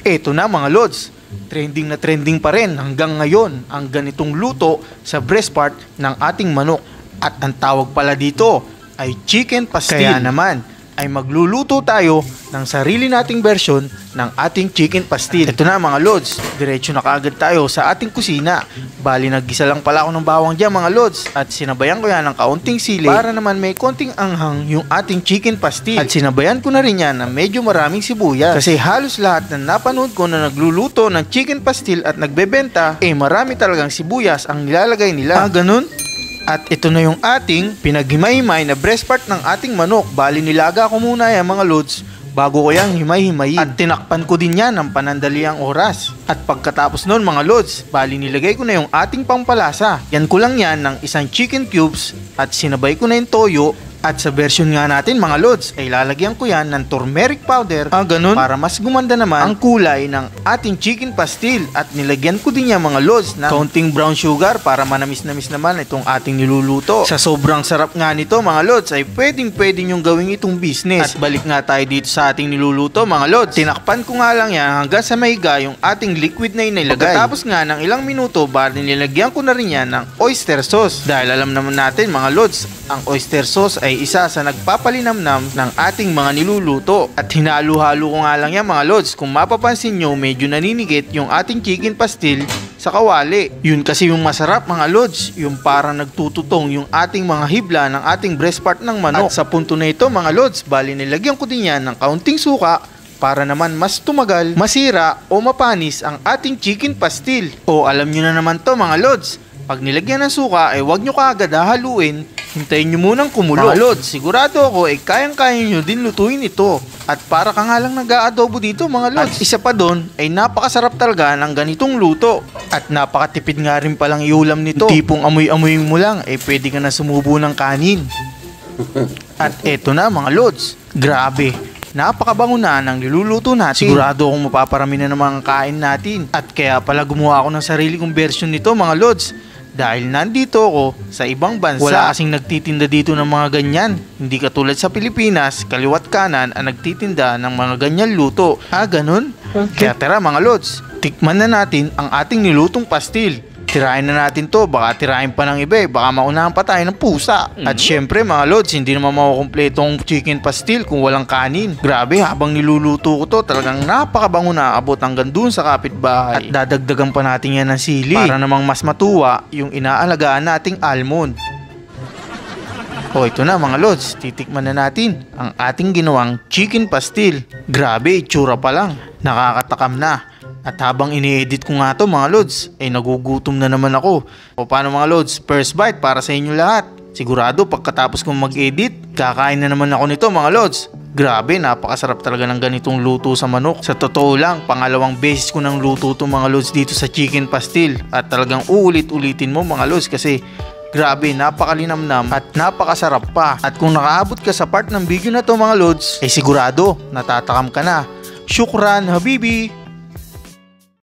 Eto na mga lods, trending na trending pa rin hanggang ngayon ang ganitong luto sa breast part ng ating manok. At ang tawag pala dito ay chicken pastil. Kaya naman ay magluluto tayo ng sarili nating version ng ating chicken pastil. Ito na mga lods, diretso na kaagad tayo sa ating kusina. Bali naggisa lang pala ako ng bawang dyan mga lods at sinabayan ko yan ng kaunting sili para naman may konting anghang yung ating chicken pastil. At sinabayan ko na rin yan ng medyo maraming sibuyas kasi halos lahat na napanood ko na nagluluto ng chicken pastil at nagbebenta marami talagang sibuyas ang nilalagay nila. Ganun? At ito na yung ating pinaghimay-himay na breast part ng ating manok. Bali nilaga ko muna yan mga lods bago ko yang himay-himayin. At tinakpan ko din yan ng panandaliang oras. At pagkatapos nun mga lods, bali nilagay ko na yung ating pampalasa. Yan ko lang yan ng isang chicken cubes at sinabay ko na yung toyo. At sa version nga natin mga lods ay lalagyan ko yan ng turmeric powder. Ganun? Para mas gumanda naman ang kulay ng ating chicken pastil. At nilagyan ko din yan mga lods ng kaunting brown sugar para manamis-namis naman itong ating niluluto. Sa sobrang sarap nga nito mga lods ay pwedeng nyong gawin itong business. At balik nga tayo dito sa ating niluluto mga lods. Tinakpan ko nga lang yan hanggang sa mahiga yung ating liquid na inilagay. Pagkatapos nga ng ilang minuto bali nilagyan ko na rin yan ng oyster sauce. Dahil alam naman natin mga lods, ang oyster sauce ay isa sa nagpapalinamnam ng ating mga niluluto. At hinalo-halo ko nga lang yan mga lods. Kung mapapansin nyo, medyo naninigit yung ating chicken pastil sa kawali. Yun kasi yung masarap mga lods, yung parang nagtututong yung ating mga hibla ng ating breast part ng manok. At sa punto na ito mga lods, bali nilagyan ko din yan ng kaunting suka para naman mas tumagal, masira o mapanis ang ating chicken pastil. O alam nyo na naman to mga lods, pag nilagyan ng suka ay huwag nyo kaagad haluin. Hintayin nyo munang kumulo. Mga lods, sigurado ako kayang-kaya nyo din lutuin ito. At para ka nga lang nag-aadobo dito mga lods. At isa pa doon ay napakasarap talaga ng ganitong luto. At napakatipid nga rin palang iulam nito. Tipong amoy-amoy mo lang pwede ka na sumubo ng kanin. At eto na mga lods, grabe, napakabango na ng niluluto natin. Sigurado akong mapaparami na ng mga kain natin. At kaya pala gumawa ako ng sarili kong version nito mga lods. Dahil nandito ako sa ibang bansa, wala kasing nagtitinda dito ng mga ganyan. Hindi katulad sa Pilipinas, kaliwat kanan ang nagtitinda ng mga ganyan luto. Ganun? Kaya tara mga lods, tikman na natin ang ating nilutong pastil. Tirahin na natin to, baka tirahin pa ng iba baka maunahan pa tayo ng pusa. At syempre mga lods, hindi naman makukumpleto ang chicken pastil kung walang kanin. Grabe, habang niluluto ko to, talagang napakabango na, abot hanggang dun sa kapitbahay. At dadagdagan pa natin yan ng sili para namang mas matuwa yung inaalagaan nating almond. Ito na mga lods, titikman na natin ang ating ginawang chicken pastil. Grabe, itsura pa lang, nakakatakam na. At habang ini-edit ko nga to mga lods, nagugutom na naman ako. O paano mga lods, first bite para sa inyo lahat. Sigurado pagkatapos kong mag-edit, kakain na naman ako nito mga lods. Grabe, napakasarap talaga ng ganitong luto sa manok. Sa totoo lang, pangalawang beses ko nang luto to mga lods dito sa chicken pastil. At talagang uulit-ulitin mo mga lods kasi grabe, napakalinamnam at napakasarap pa. At kung nakaabot ka sa part ng video na to mga lods, sigurado natatakam ka na. Syukran habibi!